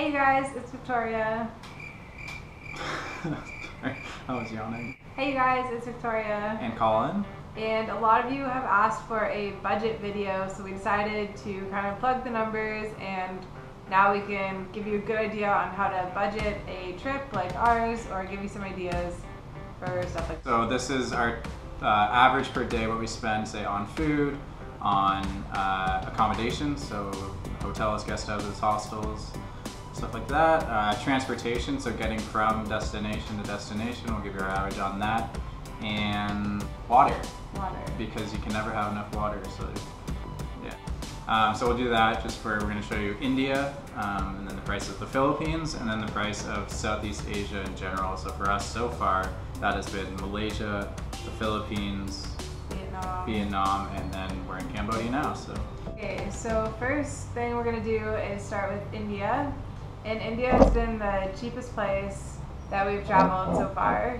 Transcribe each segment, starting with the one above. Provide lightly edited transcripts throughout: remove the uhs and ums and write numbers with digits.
Hey guys, it's Victoria. I was yawning. Hey guys, it's Victoria. And Colin. And a lot of you have asked for a budget video, so we decided to kind of plug the numbers, and now we can give you a good idea on how to budget a trip like ours, or give you some ideas for stuff like that. So this is our average per day, what we spend, say, on food, on accommodation, so hotels, guest houses, hostels, stuff like that. Transportation, so getting from destination to destination, we'll give you our average on that. And water. Because you can never have enough water, so yeah. So we'll do that we're going to show you India, and then the price of the Philippines, and then the price of Southeast Asia in general. So for us so far, that has been Malaysia, the Philippines, Vietnam, and then we're in Cambodia now. So. Okay, so first thing we're going to do is start with India. And India has been the cheapest place that we've traveled so far,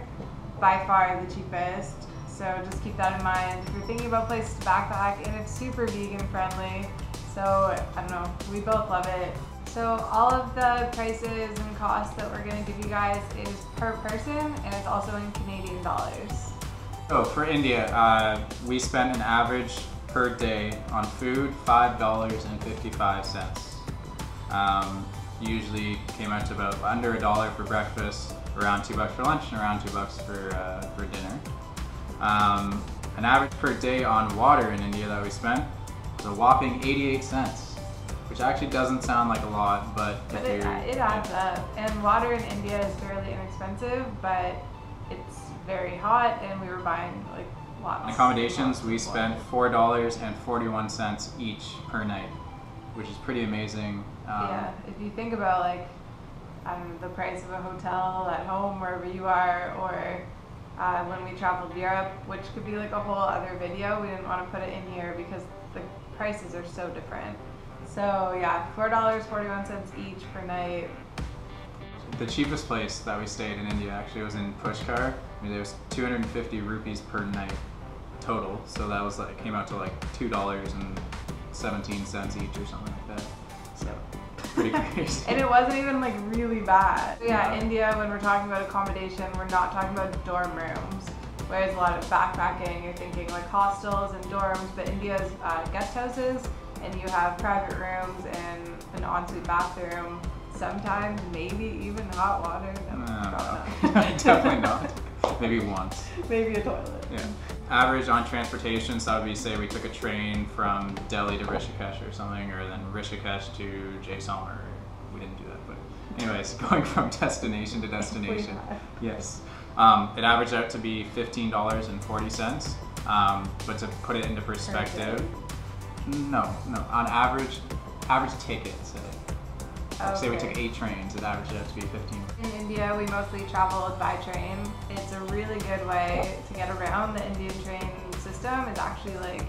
by far the cheapest. So just keep that in mind if you're thinking about places to backpack, and it's super vegan friendly. So I don't know, we both love it. So all of the prices and costs that we're going to give you guys is per person, and it's also in Canadian dollars. So for India, we spent an average per day on food $5.55. Usually came out to about under $1 for breakfast, around $2 for lunch, and around $2 for dinner. An average per day on water in India that we spent was a whopping 88 cents, which actually doesn't sound like a lot, but it adds up. And water in India is fairly inexpensive, but it's very hot, and we were buying like lots. On accommodations, we spent $4.41 each per night, which is pretty amazing. Yeah, if you think about like the price of a hotel at home, wherever you are, or when we traveled Europe, which could be like a whole other video, we didn't want to put it in here because the prices are so different. So yeah, $4.41 each per night. The cheapest place that we stayed in India actually was in Pushkar. I mean, there was 250 rupees per night total, so that was like came out to like $2.17 each or something like that. So pretty crazy. And it wasn't even like really bad. So yeah, No. India, when we're talking about accommodation, we're not talking about dorm rooms. Whereas a lot of backpacking, you're thinking like hostels and dorms, but India's guest houses, and you have private rooms and an ensuite bathroom. Sometimes maybe even hot water. No. Definitely not. Maybe once. Maybe a toilet. Yeah. Average on transportation, so that would be, say we took a train from Delhi to Rishikesh or something, or then Rishikesh to Jaisalmer. We didn't do that, but anyways, going from destination to destination. Yes. It averaged out to be $15.40. But to put it into perspective, no, on average ticket, say. Say we took 8 trains, it averaged out to be 15. In India, we mostly traveled by train. It's a really good way to get around. The Indian train system is actually like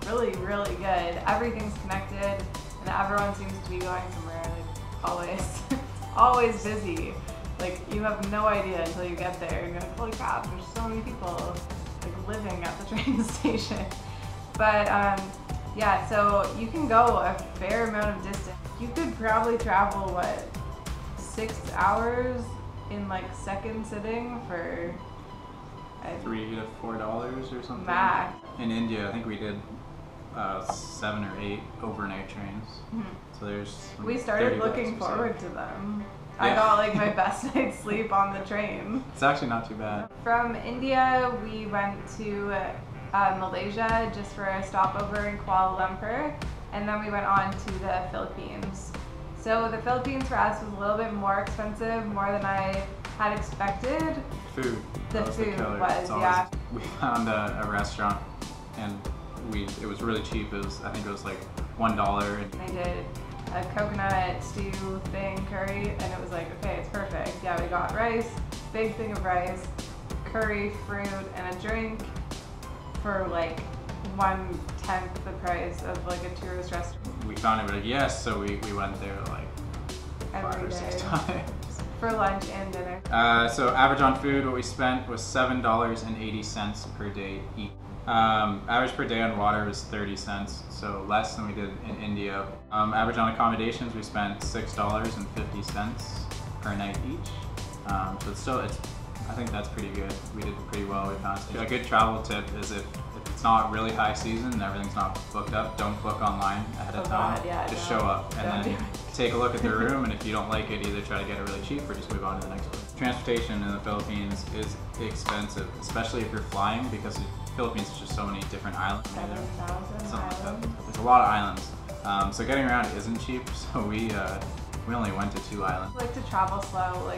really, really good. Everything's connected, and everyone seems to be going somewhere, like always. Always busy. Like you have no idea until you get there, and you're like, holy crap, there's so many people like living at the train station. But yeah, so you can go a fair amount of distance. You could probably travel, what, 6 hours in like second sitting for $3 to $4 or something. Max. In India, I think we did 7 or 8 overnight trains. So there's. We started looking forward to them. Yeah. I got like my best night's sleep on the train. It's actually not too bad. From India, we went to Malaysia just for a stopover in Kuala Lumpur, and then we went on to the Philippines. So the Philippines for us was a little bit more expensive, more than I had expected. Food. The food was, yeah. We found a restaurant, and it was really cheap. I think it was like $1. And They did a coconut stew thing, curry, and it was like, okay, it's perfect. Yeah, we got rice, big thing of rice, curry, fruit, and a drink for like 1/10 the price of like a tourist restaurant. we found it, we were like, yes, so we went there like Every 5 or 6 day. times. For lunch and dinner. So average on food, what we spent was $7.80 per day each. Average per day on water was 30 cents, so less than we did in India. Average on accommodations, we spent $6.50 per night each. So I think that's pretty good. We did pretty well. We found a good travel tip is if it's not really high season and everything's not booked up, don't book online ahead of time. God, yeah, just no. show up and then take a look at the room, and if you don't like it, either try to get it really cheap or just move on to the next one. Transportation in the Philippines is expensive, especially if you're flying, because the Philippines is just so many different islands. 7,000 islands. There's a lot of islands, so getting around isn't cheap. So we only went to 2 islands. I like to travel slow.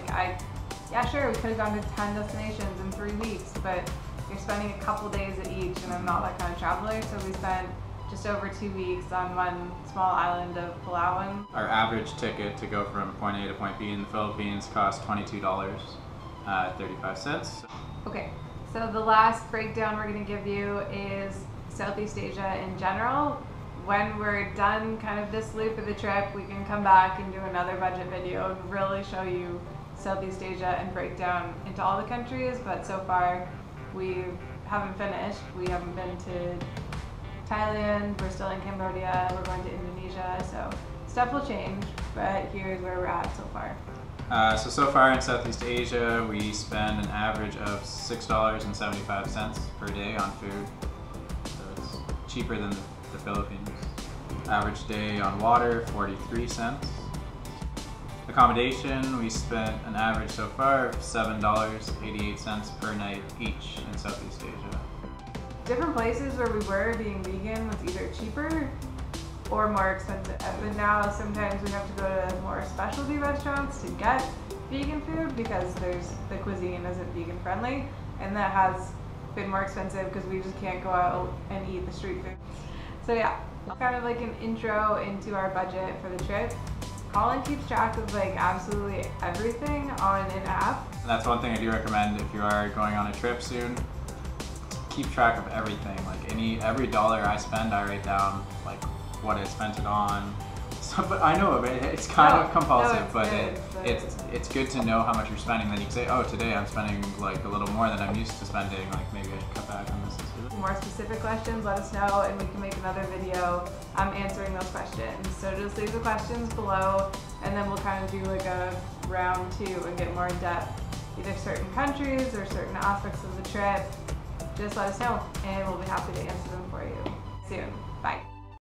Yeah, sure, we could have gone to 10 destinations in 3 weeks, but you're spending a couple days at each, and I'm not that kind of traveler, so we spent just over 2 weeks on one small island of Palawan. Our average ticket to go from point A to point B in the Philippines cost $22, 35 cents. Okay, so the last breakdown we're going to give you is Southeast Asia in general. When we're done kind of this loop of the trip, we can come back and do another budget video and really show you Southeast Asia and break down into all the countries, but so far we haven't finished. We haven't been to Thailand, we're still in Cambodia, we're going to Indonesia, so stuff will change, but here's where we're at so far. So far in Southeast Asia, we spend an average of $6.75 per day on food. So it's cheaper than the Philippines. Average day on water, 43 cents. Accommodation, we spent an average so far of $7.88 per night each in Southeast Asia. Different places where we were being vegan was either cheaper or more expensive. But now sometimes we have to go to more specialty restaurants to get vegan food because the cuisine isn't vegan friendly, and that has been more expensive because we just can't go out and eat the street food. So yeah, kind of like an intro into our budget for the trip. Colin keeps track of absolutely everything on an app. And that's one thing I do recommend if you are going on a trip soon. Keep track of everything. Every dollar I spend, I write down what I spent it on. So, but I know it's kind of compulsive, but it's good to know how much you're spending. Then you can say, oh, today I'm spending a little more than I'm used to spending. Maybe I should cut back on this. More specific questions, let us know, and we can make another video answering those questions. So just leave the questions below, and then we'll kind of do a round 2 and get more in depth, either certain countries or certain aspects of the trip. Just let us know, and we'll be happy to answer them for you soon.